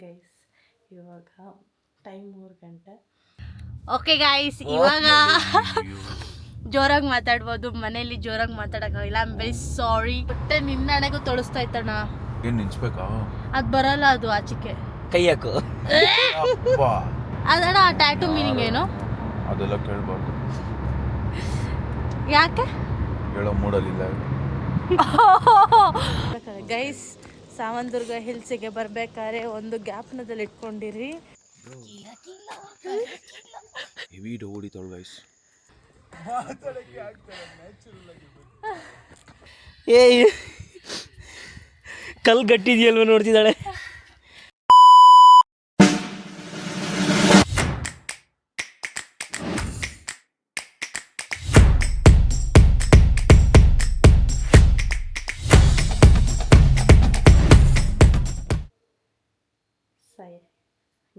Guys ಇವಾಗ time 3 ಗಂಟೆ. Okay guys, ಇವಾಗ ಜೋರಾಗಿ ಮಾತಾಡ್ಬೋದು. ಮನೇಲಿ ಜೋರಾಗಿ ಮಾತಾಡೋಕ್ಕಾಗಿಲ್ಲ. I am very sorry. ಹೊಟ್ಟೆ ನಿನ್ನಣೆಗೂ ತೊಳಸ್ತಾ ಇತ್ತಣ್ಣ. ಏನು ನಿಂಚ್ಬೇಕಾ? ಅದು ಬರಲ್ಲ, ಅದು ಆಚೆಗೆ ಕೈ ಹಾಕು. ಅದಣ್ಣ ಆ ಟ್ಯಾಟೂ ಮೀನಿಂಗ್ ಏನು? ಅದೆಲ್ಲ ಕೇಳಬಾರ್ದು. ಯಾಕೆ ಹೇಳೋ ಮೂಡಲಿಲ್ಲ ಗೈಸ್. ಸಾವಂದುರ್ಗ ಹಿಲ್ಸಿಗೆ ಬರ್ಬೇಕಾದ್ರೆ ಒಂದು ಗ್ಯಾಪ್ನದಲ್ಲಿ ಇಟ್ಕೊಂಡಿರಿ. Heavy ಹೊಡಿತಾಳು guys. ಏ ಕಲ್ ಗಟ್ಟಿದೆಯಲ್ವ ನೋಡ್ತಿದ್ದಾಳೆ.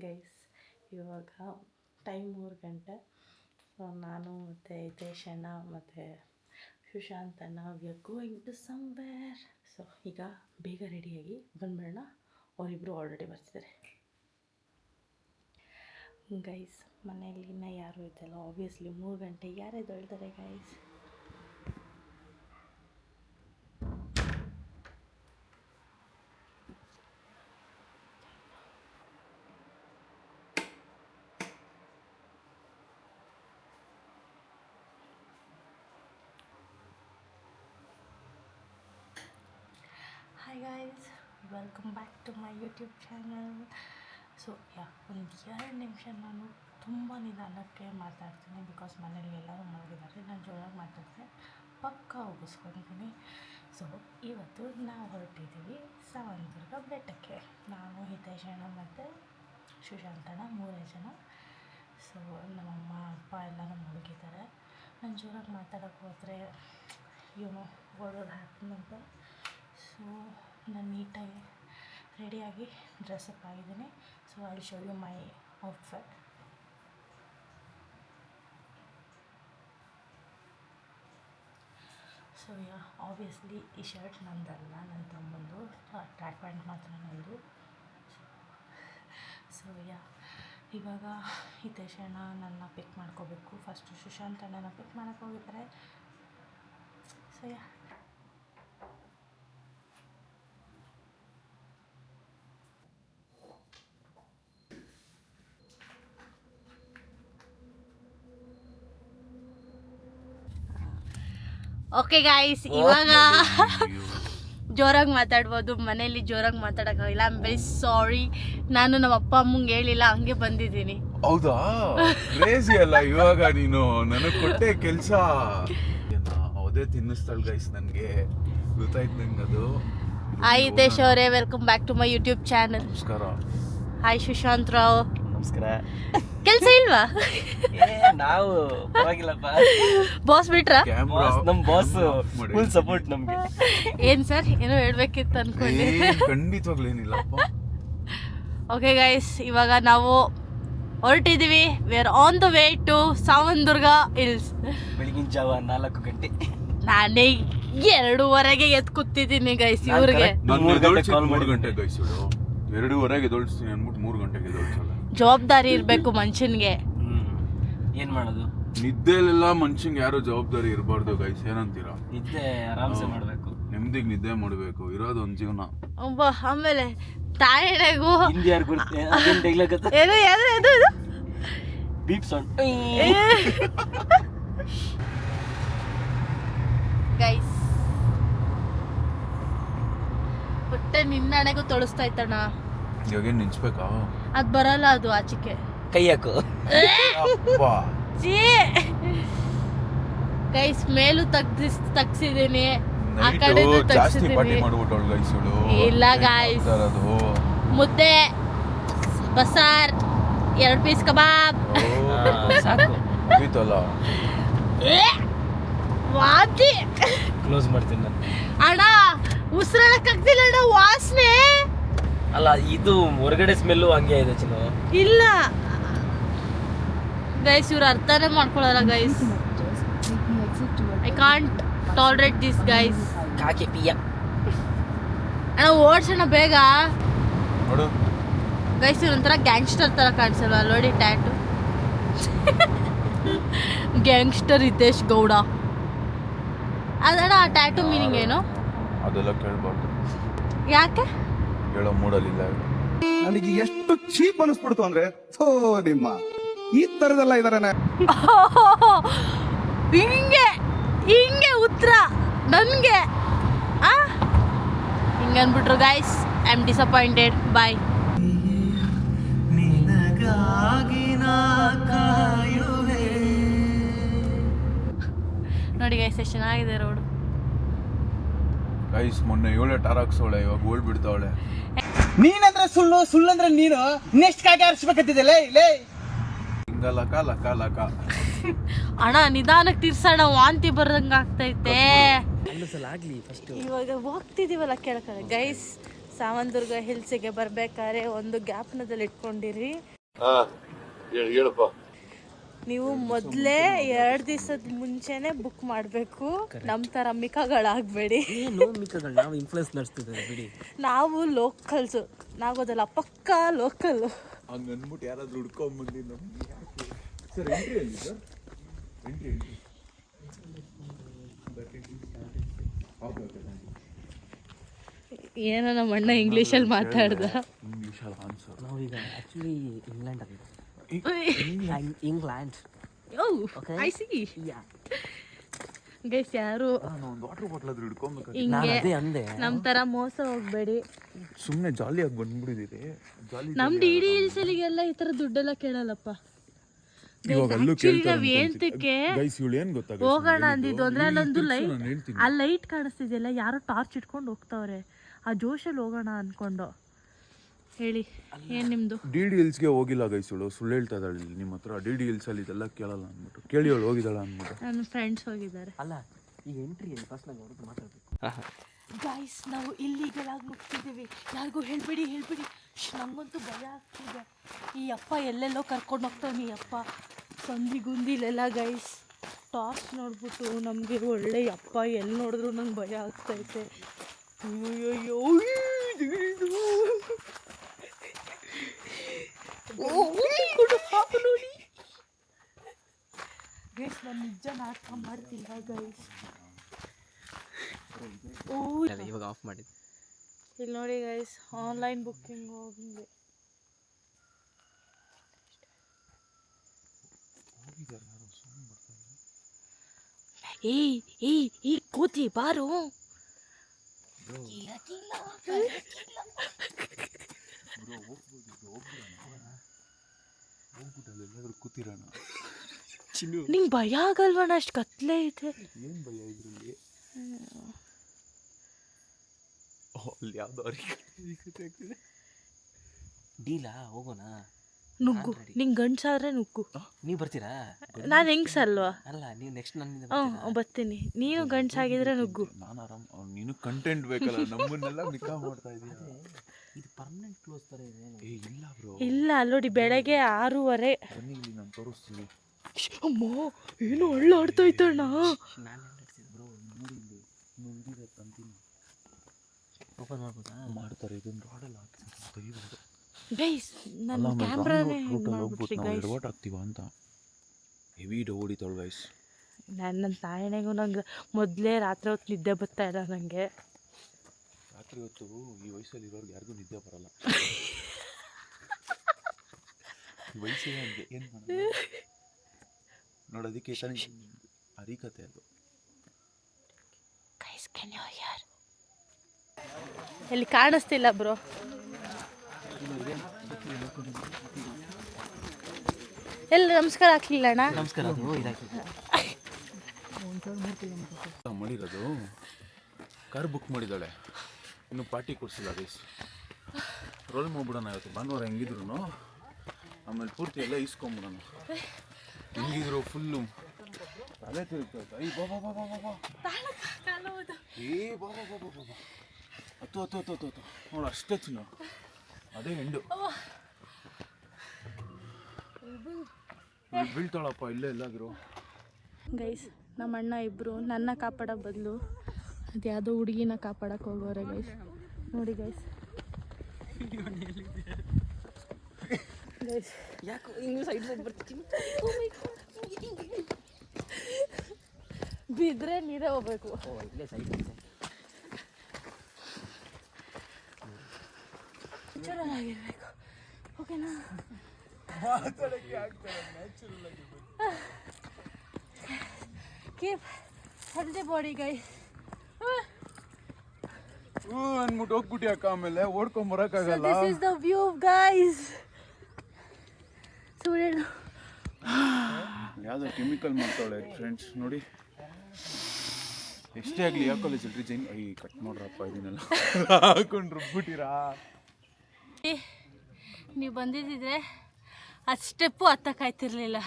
ಗೈಸ್ ಇವಾಗ ಟೈಮ್ 3 ಗಂಟೆ. ಸೊ ನಾನು ಮತ್ತು ಹಿತೇಶಣ್ಣ ಮತ್ತು ಸುಶಾಂತಣ್ಣ we are going to somewhere. So ಈಗ ಬೇಗ ರೆಡಿಯಾಗಿ ಬಂದ್ಬಿಡೋಣ. ಅವರಿಬ್ಬರು ಆಲ್ರೆಡಿ ಬರ್ತಿದ್ದಾರೆ. ಗೈಸ್ ಮನೆಯಲ್ಲಿ ಇನ್ನೂ ಯಾರೂ ಇದ್ದಲ್ಲ. ಆಬ್ವಿಯಸ್ಲಿ 3 ಗಂಟೆ ಯಾರೇ ದೊಳ್ತಾರೆ guys. Hi guys, welcome back to my YouTube channel. So ಒಂದು 2 ನಿಮಿಷ ನಾನು ತುಂಬ ನಿಧಾನಕ್ಕೆ ಮಾತಾಡ್ತೀನಿ. ಬಿಕಾಸ್ ಮನೇಲಿ ಎಲ್ಲರೂ ಮಲಗಿದ್ದಾರೆ. ನಾನು ಜೋರಾಗಿ ಮಾತಾಡ್ತೀನಿ, ಪಕ್ಕ ಹೋಗಿಸ್ಕೊತೀನಿ. ಸೊ ಇವತ್ತು ನಾವು ಹೊರಟಿದ್ದೀವಿ ಸಾವಂದುರ್ಗ ಬೆಟ್ಟಕ್ಕೆ. ನಾನು ಹಿತೇಶಣ್ಣ ಮತ್ತು ಸುಶಾಂತಣ್ಣ 3 ಜನ. ಸೊ ನಮ್ಮಮ್ಮ ಅಪ್ಪ ಎಲ್ಲರೂ ಮಲಗಿದ್ದಾರೆ. ನಾನು ಜೋರಾಗಿ ಮಾತಾಡೋಕ್ಕೆ ಹೋದರೆ ಇವನು ಓಡೋದು ಹಾಕ್ತಂತೆ. ಸೊ ನಾನು ನೀಟಾಗಿ ರೆಡಿಯಾಗಿ ಡ್ರೆಸ್ಅಪ್ ಆಗಿದ್ದೀನಿ. So I will show you my outfit. So obviously ಈ ಶರ್ಟ್ ನಂದಲ್ಲ, ನನ್ನ ತಮ್ಮಂದು. ಟ್ರ್ಯಾಕ್ ಪ್ಯಾಂಟ್ ಮಾತ್ರ ನಂದು. ಸೊ ಇವಾಗ ಹಿತೇಶಣ್ಣ ನನ್ನ ಪಿಕ್ ಮಾಡ್ಕೋಬೇಕು. ಫಸ್ಟು ಸುಶಾಂತಣ್ಣನ ಪಿಕ್ ಮಾಡೋಕ್ಕೆ ಹೋಗಿದ್ದಾರೆ. ಸೊ ಓಕೆ ಗೈಸ್, ಇವಾಗ ಜೋರಾಗಿ ಮಾತಾಡ್ಬೋದು. ಮನೇಲಿ ಜೋರಾಗಿ ಮಾತಾಡೋಕ್ಕಾಗಿಲ್ಲ. I am very sorry. ನಾನು ನಮ್ಮ ಅಪ್ಪ ಅಮ್ಮಂಗೆ ಹೇಳಿಲ್ಲ, ಹಂಗೆ ಬಂದಿದ್ದೀನಿ. ಹೌದಾ? ಕ್ರೇಜಿ ಅಲ್ಲ ಇವಾಗ ನೀನು ನನಗೆ ಕೊಟ್ಟೆ ಕೆಲಸ. ಅದೇ ತಿನ್ನಿಸ್ತಾಳ ಗೈಸ್, ನನಗೆ ಗೊತ್ತಾಯ್ತು ನಂಗೆ ಅದು. ಹಾಯ್ ಹಿತೇಶ್ ಅವರೇ, welcome back to my YouTube channel. ನಮಸ್ಕಾರ. ಹಾಯ್ ಸುಶಾಂತ್ ರಾವ್. ನಮಸ್ಕಾರ. ಕೆಲಸ ಇಲ್ವಾ? ನಾವು ಪರವಾಗಿಲ್ಲಪ್ಪ. ಬಾಸ್ ಬಿಟ್ರಾ? ನಮ್ ಬಾಸ್ ಫುಲ್ ಸಪೋರ್ಟ್ ನಮ್ಗೆ. ಏನ್ ಸರ್, ಏನೋ ಹೇಳ್ಬೇಕಿತ್ತು ಅನ್ಕೊಂಡೆ. ಖಂಡಿತವಾಗ್ಲೂ ಏನಿಲ್ಲಪ್ಪ. ಓಕೆ ಗೈಸ್, ಇವಾಗ ನಾವು ಹೊರಟಿದ್ದೀವಿ. We are on the way to Savandurga hills. ಬೆಳಗಿನ ಜಾವ 4 ಗಂಟೆ. ನಾನೇ 2:30ಗೆ ಎದ್ದು ಕೂತಿದ್ದೀನಿ ಗೈಸ್. ಇವ್ರಿಗೆ 3 ಗಂಟೆಗೆ ಗೈಸ್, 2:30ಗೆ ಎದ್ದೊಳಿಸ್ತೀನಿ ಅಂದ್ಬಿಟ್ಟು 3 ಗಂಟೆಗೆ ಎದ್ದೊಳ್ಸಲ್ಲ. ಜವಾಬ್ದಾರಿ ಇರಬೇಕು ಮನುಷ್ಯನ್ಗೆ. ಏನ್ ಮಾಡೋದು? ನಿದ್ದೆಲೆಲ್ಲ ಮನುಷ್ಯಂಗೆ ಯಾರು ಜವಾಬ್ದಾರಿ ಇರಬಾರ್ದು ಗೈಸ್. ಏನಂತೀರಾ? ನಿದ್ದೆ ಆರಾಮ್ಸೆ ಮಾಡ್ಬೇಕು. ನೆಮ್ಮದಿಗೆ ನಿದ್ದೆ ಮಾಡಬೇಕು. ಇರೋದು ಒಂದು ಜೀವನ. ಆಮೇಲೆ ತಾಯಿಗೂ ಹಿಂದಿ ಯಾರು ಗುರ್ತೆ ಅದೇನ್ ಡೈಲಾಗ್ ಅದು? ಏನು ಏನು ಇದು ಇದು ಬೀಪ್ ಸೌಂಡ್. ಗೈಸ್ ಹೊಟ್ಟೆ ನಿನ್ನಣೆಗೂ ತೊಳಸ್ತಾ ಇತ್ತಣ್ಣ. ಇವಾಗೇನು ನಿಂಚ್ಬೇಕಾ? ಅದು ಬರಲ್ಲ, ಅದು ಆಚೆಗೆ ಕೈ ಹಾಕು. ಗೈಸ್ ಮೇಲೂ ತಗ್ಸಿದ್ದೀನಿ, ಆ ನೈಟು ಕಡೆ ಜಾಸ್ತಿ ಪಾರ್ಟಿ ತಗ್ಸಿದ್ದೀನಿ. ಮಾಡ್ಬಿಟ್ಟವಳು ಗೈಸ್ ಇವಳು. ಇಲ್ಲ ಗೈಸ್, ಮುದ್ದೆ, ಬಸಾರ್, 2 ಪೀಸ್ ಕಬಾಬ್. ಸಾಕು ಮುಗೀತಲ್ಲ. ವಾಂತಿ. ಕ್ಲೋಸ್ ಮಾಡ್ತೀನಿ ನಾನು. ಅಣ್ಣ ಉಸಿರಾಡಕ್ಕಾಗ್ತಿಲ್ಲ ಅಣ್ಣ, ವಾಸನೆ. ಅಲ್ಲ, ಇದು ಹೊರಗಡೆ ಸ್ಮೆಲ್ಲು ಹಂಗೆ ಇದೆ ಚಿನ್ನು. ಇಲ್ಲ ಗೈಸ್, ಇವ್ರು ಅರ್ಥನೇ ಮಾಡ್ಕೊಳ್ಳಲ್ಲ guys. I can't tolerate this guys. ಕಾಕೆ ಪಿಯ. ಅಣ್ಣ ಓಡ್ಸೋಣ ಬೇಗ. ನೋಡು ಗೈಸ್ ಒಂಥರ ಗ್ಯಾಂಗ್ಸ್ಟರ್ ಥರ ಕಾಣಿಸಲ್ವಾ ನೋಡಿ ಟ್ಯಾಟು. ಗ್ಯಾಂಗ್ಸ್ಟರ್ ಹಿತೇಶ್ ಗೌಡ ಅದಣ್ಣ. ಆ ಟ್ಯಾಟು ಮೀನಿಂಗ್ ಏನು? ಅದೆಲ್ಲ ಕೇಳ್ಬಾರ್ದು. ಯಾಕೆ? ಹೇಳೋ ಮೂಡಲಿಲ್ಲ. ನನಗೆ ಎಷ್ಟು ಚೀಪ್ ಅನಿಸ್ಬಿಡ್ತು ಅಂದ್ರೆ ಥೋ ನಿಮ್ಮ ಈ ತರದೆಲ್ಲ ಇದಾರೆ. ಹಿಂಗೆ ಹಿಂಗೆ ಉತ್ತರ ನನಗೆ ಹಿಂಗೆ ಅಂದ್ಬಿಟ್ರು guys. I am disappointed. Bye. ನೋಡಿ ಗೈಸ್ ಎಷ್ಟು ಚೆನ್ನಾಗಿದೆ ರೋಡು. ಗೈಸ್ ಮೊನ್ನೆ 7 ಟಾರ್ ಹಾಕ್ಸೋಳೆ, ಇವಾಗ ಗೋಲ್ಡ್ ಬಿಡ್ತಾವಳೆ. ನೀನಂದ್ರೆ ಸುಳ್ಳು, ಸುಳ್ಳಂದ್ರೆ ನೀನು. ನೆಕ್ಸ್ಟ್ ಕಾಗೆ ಆರಿಸ್ಬೇಕಂತಿದೆ ಲೇ. ಹಿಂಗ ಲಕ ಲಕ ಲಕ. ಅಣ್ಣ ನಿಧಾನಕ್ಕೆ ತಿರ್ಸೋಣ, ವಾಂತಿ ಬರ್ದಂಗೆ ಆಗ್ತೈತೆ. ಆಗ್ಲಿ ಫಸ್ಟ್. ಇವಾಗ ಹೋಗ್ತಿದೀವಲ್ಲ ಕೆಳಕಡೆ ಗೈಸ್. ಸಾವಂತದುರ್ಗ ಹಿಲ್ಸಿಗೆ ಬರ್ಬೇಕಾದ್ರೆ ಒಂದು ಗ್ಯಾಪ್ನದಲ್ಲಿ ಇಟ್ಕೊಂಡಿರಿ. ಹೇಳಪ್ಪ. ನೀವು ಮೊದಲೇ 2 ದಿವಸದ ಮುಂಚೆನೆ ಬುಕ್ ಮಾಡಬೇಕು. ನಮ್ಮ ಥರ ಮಿಕಾಗಳಾಗಬೇಡಿ. ಏನು ಮಿಕ್ಕಗಳು, ನಾವು ಇನ್ಫ್ಲುಯೆನ್ಸ್ ನಡೆಸ್ತಿದ್ದೇವೆ ಬಿಡಿ. ನಾವು ಲೋಕಲ್ಸು, ನಾಗೋದಲ್ಲ ಪಕ್ಕಾ ಲೋಕಲ್ಲು. ಹಂಗ ಅಂದ್ಬಿಟ್ಟು ಯಾರಾದ್ರೂ ಹುಡ್ಕೊಂಬಂದಿ ನಮ್ಗೆ. ಸರ್ ಎಂಟ್ರಿ ಅಲ್ಲಿ ಸರ್, ಎಂಟ್ರಿ. ಏನೋ ನಮ್ಮ ಅಣ್ಣ ಇಂಗ್ಲೀಷಲ್ಲಿ ಮಾತಾಡ್ದ. ಇಂಗ್ಲೀಷಲ್ಲಿ ಆನ್ಸರ್. ನಾವೀಗ ಆಕ್ಚುಲಿ ಇಂಗ್ಲೆಂಡ್ ಅಲ್ಲಿ. ಇಂಗ್ಲೆಂಡ್. I C. ಗೈಸ್ ಯಾರು ಒಂದು ವಾಟರ್ ಬಾಟ್ಲ್ ಆದ್ರೂ ಹಿಡ್ಕೊಬೇಕು. ಹಿಂಗೆ ನಮ್ಮ ಥರ ಮೋಸ ಹೋಗ್ಬೇಡಿ. ಸುಮ್ಮನೆ ಜಾಲಿಯಾಗಿ ಬಂದ್ಬಿಡಿದಿರಿ. ಜಾಲಿ ನಮ್ಮ ಡಿ ಡಿ ಹಿಲ್ಸಲ್ಲಿಗೆಲ್ಲ ಈ ಥರ ದುಡ್ಡೆಲ್ಲ ಕೇಳಲ್ಲಪ್ಪ. ನಾವ್ ಹೇಳ್ತಿಕ್ಕೆ ಹೋಗೋಣ ಅಂದಿದ್ದು ಅಂದ್ರೆ ಅಲ್ಲೊಂದು ಲೈಟ್, ಆ ಲೈಟ್ ಕಾಣಿಸ್ತಿದೆಯಲ್ಲ, ಯಾರೋ ಟಾರ್ಚ್ ಇಟ್ಕೊಂಡು ಹೋಗ್ತಾವ್ರೆ. ಆ ಜೋಶಲ್ಲಿ ಹೋಗೋಣ ಅನ್ಕೊಂಡು. ಹೇಳಿ ಏನ್ ನಿಮ್ದು? ಡಿ ಡಿ ಹಿಲ್ಸ್ಗೆ ಹೋಗಿಲ್ಲ ಗೈಸುಳು, ಸುಳ್ಳು ಹೇಳ್ತಾ ಇದ್ದಾಳೆ ಇಲ್ಲಿ ನಿಮ್ಮ ಹತ್ರ. ಡಿ ಡಿ ಹಿಲ್ಸ್ ಅಲ್ಲಿ ಇದೆಲ್ಲ ಕೇಳಲ್ಲ ಅಂದ್ಬಿಟ್ಟು. ಕೇಳಿ ಅವಳು ಹೋಗಿದ್ದಾಳ ಅಂದ್ಬಿಟ್ಟು. ನನ್ನ ಫ್ರೆಂಡ್ಸ್ ಹೋಗಿದ್ದಾರೆ. ಅಲ್ಲ ಈಗ ಎಂಟ್ರಿ ಫಸ್ಟ್ ನಾವು ಅವ್ರದ್ದು ಮಾತಾಡ್ಬೇಕು. ಗೈಸ್ ನಾವು ಇಲ್ಲಿಗೆಲ್ಲಾಗಿ ನುಗ್ತಿದ್ದೀವಿ. ಯಾರಿಗೂ ಹೇಳ್ಬೇಡಿ. ನಂಗಂತೂ ಭಯ ಆಗ್ತಿದೆ. ಈ ಅಪ್ಪ ಎಲ್ಲೆಲ್ಲೋ ಕರ್ಕೊಂಡು ಹೋಗ್ತಾನೆ. ಈ ಅಪ್ಪ ಸಂದಿ ಗುಂದಿಲೆಲ್ಲ ಗೈಸ್. ಟಾರ್ಚ್ ನೋಡ್ಬಿಟ್ಟು ನಮಗೆ ಒಳ್ಳೆ ಅಪ್ಪ ಎಲ್ಲಿ ನೋಡಿದ್ರು ನಂಗೆ ಭಯ ಆಗ್ತೈತೆ. ಅಯ್ಯೋ ನೋಡಿ ಗೈಸ್, ನಾನು ನಿಜ ನಾಟಕ ಮಾಡ್ತಿಲ್ಲ ಗೈಸ್. ಇವಾಗ ಆಫ್ ಮಾಡಿದ್ದು ಇಲ್ಲಿ ನೋಡಿ ಗೈಸ್, ಆನ್ಲೈನ್ ಬುಕ್ಕಿಂಗ್ ಹೋಗಿದೆ. ಏಯ್ ಕೂತಿ ಬಾರು. ಕೂತಿರೋಣ. ನಿಂಗೆ ಭಯ ಆಗಲ್ವಣ? ಅಷ್ಟು ಕತ್ಲೆ ಐತೆ. ಏನ್ ಭಯ ಇದ್ರಲ್ಲಿ? ಅಲ್ಲಿ ಯಾವ್ದೋ ಆಗ್ತಿದೆ. ಡೀಲಾ ಹೋಗೋಣ. ನುಗ್ಗು. ನಿಂಗೆ ಗಂಡ್ಸಾದ್ರೆ ನುಗ್ಗು. ನೀವು ಬರ್ತೀರಾ? ನಾನು ಹೆಂಗ್ಸಲ್ವಾ? ಅಲ್ಲ ನೀವು ನೆಕ್ಸ್ಟ್ ನನ್ನ ಬರ್ತೀನಿ. ನೀನು ಗಂಡ್ಸಾಗಿದ್ರೆ ನುಗ್ಗು. ನಾನು ಆರಾಮ್. ನೀನು ಕಂಟೆಂಟ್ ಬೇಕಲ್ಲ, ನಮ್ಮನ್ನೆಲ್ಲ ಮಿಕಾ ಮಾಡ್ತಾ ಇದೀಯ. ಇದು ಪರ್ಮನೆಂಟ್ ಕ್ಲೋಸ್ ತರ ಇದೆ. ಇಲ್ಲ ಬ್ರೋ, ಇಲ್ಲ ನೋಡಿ, ಬೆಳಗ್ಗೆ 6:30. ಬನ್ನಿ ಇಲ್ಲಿ ನಾನು ತೋರಿಸ್ತೀನಿ. ಅಮ್ಮ ಏನು ಒಳ್ಳಾಡ್ತಾ ಇತ್ತಣ್ಣ. ನಾನು ನಡೆಸಿದ್ದು ಬ್ರೋ. ನೋಡಿ ಇಲ್ಲಿ ಮುಂದಿರೋ ತಂತೀನಿ ಓಪನ್ ಮಾಡ್ಬೋದಾ? ಮಾಡ್ತಾರೆ. ಇದನ್ನು ರಾಡಲ್ಲ ತೆಗಿಬೋದು ಗೈಸ್. ನನ್ನ ಕ್ಯಾಮ್ರಾನೇ ಮಾಡ್ಬಿಟ್ರಿ ಗೈಸ್. ಎಡವಟ್ ಆಗ್ತೀವ ಅಂತ ಹೆವಿ ಹೊಡಿತಾಳು ಗೈಸ್. ನನ್ನ ತಾಯಣೆಗೂ ನಂಗೆ ಮೊದಲೇ ರಾತ್ರಿ ಹೊತ್ತು ನಿದ್ದೆ ಬರ್ತಾ ಇಲ್ಲ ನನಗೆ. ರಾತ್ರಿ ಹೊತ್ತು ಈ ವಯಸ್ಸಲ್ಲಿ ಇರೋರ್ಗೆ ಯಾರಿಗೂ ನಿದ್ದೆ ಬರಲ್ಲ. ವಯಸ್ಸಿಗೆ ಹಂಗೆ ಏನು ಮಾಡೋದು ನೋಡೋದಕ್ಕೆ ಹರಿಕತೆ ಅದು. Guys can you hear? ಇಲ್ಲಿ ಕಾಣಿಸ್ತಿಲ್ಲ ಬ್ರೋ. ಎಲ್ಲ ನಮಸ್ಕಾರ ಹಾಕ್ಲಿಲ್ಲ ಅಣ್ಣ. ನಮಸ್ಕಾರ. ಮಾಡಿರೋದು ಕಾರ್ ಬುಕ್ ಮಾಡಿದ್ದಾಳೆ, ಇನ್ನು ಪಾರ್ಟಿ ಕೊಡ್ಸಿಲ್ಲ ಗೈಸ್. ರೋಲ್ ಮಾಡ್ಬಿಡೋಣ ಇವತ್ತು ಭಾನುವಾರ ಹೆಂಗಿದ್ರು. ಆಮೇಲೆ ಪೂರ್ತಿ ಎಲ್ಲ ಇಸ್ಕೊಂಬಿಡೋಣ. ಹೆಂಗಿದ್ರು ಫುಲ್ಲು ತಲೆ ತಿರುಗ್ತೈತೆ. ಐ ಬಾ ಬಾ ಬಾ ಬಾ ಬಾ ಏ ಬಾ ಬಾ ಬಾ ಬಾ ಬಾ ಹತ್ತು ನೋಡು, ಅಷ್ಟೇ ಚಿನ್ನ. ಅದೇ ಹೆಂಡು ಬೀಳ್ತಾಳಪ್ಪ ಇಲ್ಲೇ ಎಲ್ಲಾದ್ರು. ಗೈಸ್ ನಮ್ಮ ಅಣ್ಣ ಇಬ್ಬರು ನನ್ನ ಕಾಪಾಡೋ ಬದಲು ಅದು ಯಾವುದೋ ಹುಡುಗಿನ ಕಾಪಾಡಕ್ಕೆ ಹೋಗೋರೆ ಗೈಸ್. ನೋಡಿ ಗೈಸ್, ಯಾಕೆ ಹಿಂಗೆ ಸೈಡ್ ಬರ್ತೀನಿ ಬಿದ್ದರೆ ನೀರೇ ಹೋಗ್ಬೇಕು. ಇಲ್ಲೇ ಸೈಡ್ ಚೆನ್ನಾಗಿರ್ಬೇಕು. ಓಕೆನಾ? Keep healthy body guys. ಅಂದ್ಬಿಟ್ಟು ಹೋಗ್ಬಿಟ್ಟಿ ಅಕ್ಕ, ಆಮೇಲೆ ಓಡ್ಕೊಂಬರಕ್ಕಾಗಲ್ಲ. This is the view guys. Surya ಯಾವುದೋ ಕೆಮಿಕಲ್ ಮಾಡ್ತಾಳೆ ಫ್ರೆಂಡ್ಸ್ ನೋಡಿ. ಎಷ್ಟೇ ಆಗಲಿ ಯಾವ ಕಾಲೇಜ್ ಇಲ್ರಿ ಜೈನ್ ಐ ಕಟ್ ಮಾಡ್ರಪ್ಪ ಇದನ್ನೆಲ್ಲ ಹಾಕೊಂಡು ರುಬ್ಬಿಟ್ಟಿರಾ. ನೀವು ಬಂದಿದ್ದಿದ್ರೆ ಆ ಸ್ಟೆಪ್ಪು ಹತ್ತಕ್ಕಾಯ್ತಿರ್ಲಿಲ್ಲ.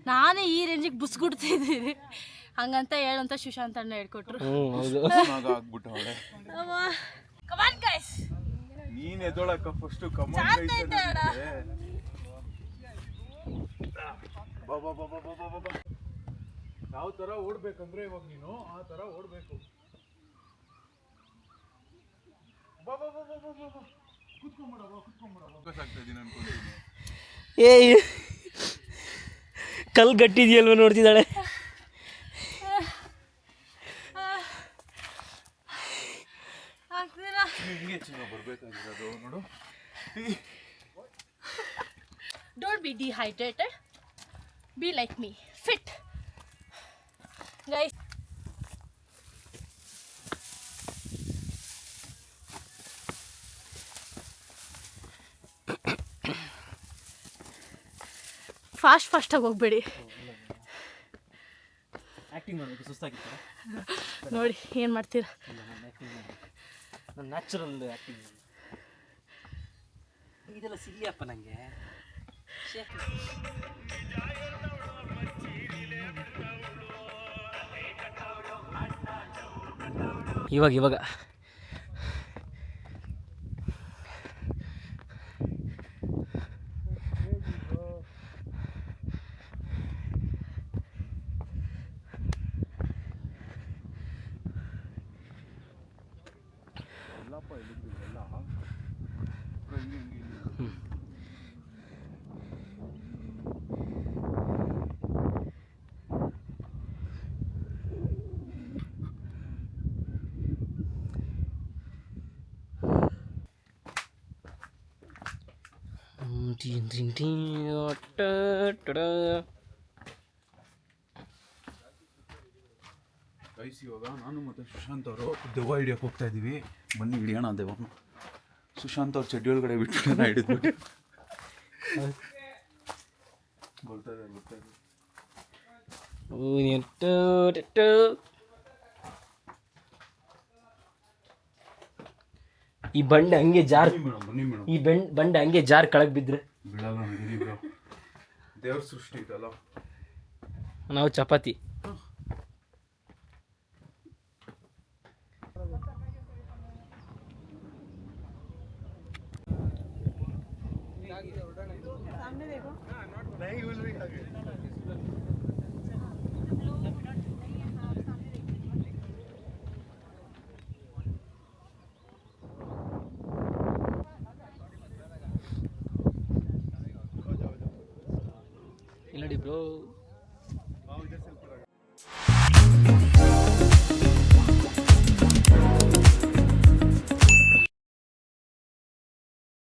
ನಾನೇ ಈ ರೇಂಜಿಗೆ ಬುಸ್ಗುಡ್ತಿದ್ದೀನಿ. ಹಂಗಂತ ಹೇಳಂತ ಸುಶಾಂತ್ ಅಣ್ಣ ಹೇಳ್ಕೊಟ್ರು. ಮಗ ಆಗ್ಬಿಟ್ಟವಳೆ. ಕಮಾನ್ ಗೈಸ್, ನೀನ್ ಎದ್ದೋಳಕ್ಕ ಫಸ್ಟ್. ಕಮಾನ್ ಯಾವ ತರ ಓಡ್ಬೇಕಂದ್ರೆ ಇವಾಗ ನೀನು ಆ ತರ ಓಡ್ಬೇಕು. ಏಯ್ ಕಲ್ ಗಟ್ಟಿದೆಯಲ್ವ ನೋಡ್ತಿದ್ದಾಳೆ. ಹಿಂಗೆ ಚೆನ್ನಾಗಿ ಬರ್ಬೇಕಾಗಿರೋದು ನೋಡು. Don't be dehydrated. Be like me, fit. Guys, ಫಾಸ್ಟಾಗಿ ಹೋಗ್ಬೇಡಿ. ಆ್ಯಕ್ಟಿಂಗ್ ಮಾಡಬೇಕು, ಸುಸ್ತಾಗಿತ್ತು. ನೋಡಿ ಏನು ಮಾಡ್ತೀರಾ. ನಾನು ನ್ಯಾಚುರಲ್ ಆ್ಯಕ್ಟಿಂಗ್ ಇದೆಲ್ಲ ಸಿಗ್ಲಿಯಪ್ಪ ನನಗೆ. ಇವಾಗ ಗೈಸ್ ಇವಾಗ ನಾನು ಮತ್ತು ಸುಶಾಂತ್ ಅವರು ದೆವ್ವ ಹಿಡಿಯೋಕೆ ಹೋಗ್ತಾ ಇದ್ದೀವಿ. ಬನ್ನಿ ಹಿಡಿಯೋಣ ದೆವ್ವನ. ಸುಶಾಂತ್ ಅವ್ರ ಚಡ್ಡಿ ಒಳಗಡೆ ಬಿಟ್ಟು ನಾ ಹಿಡಿದ್ಬಿಟ್ಟು ಬರ್ತಾ ಇದೆ. ಈ ಬಂಡೆ ಹಂಗೆ ಜಾರ್, ಬನ್ನಿ ಮೇಡಮ್. ಈ ಬಂಡೆ ಹಂಗೆ ಜಾರ್ ಕೆಳಗೆ ಬಿದ್ದರೆ ಬಿಡಲ್ಲ ನಡೀರಿ ಬ್ರೋ. ದೇವ್ರ ಸೃಷ್ಟಿ ಇದಲ್ಲ. ನಾವು ಚಪಾತಿ. ಇಲ್ಲಡಿ ಬ್ರೋ.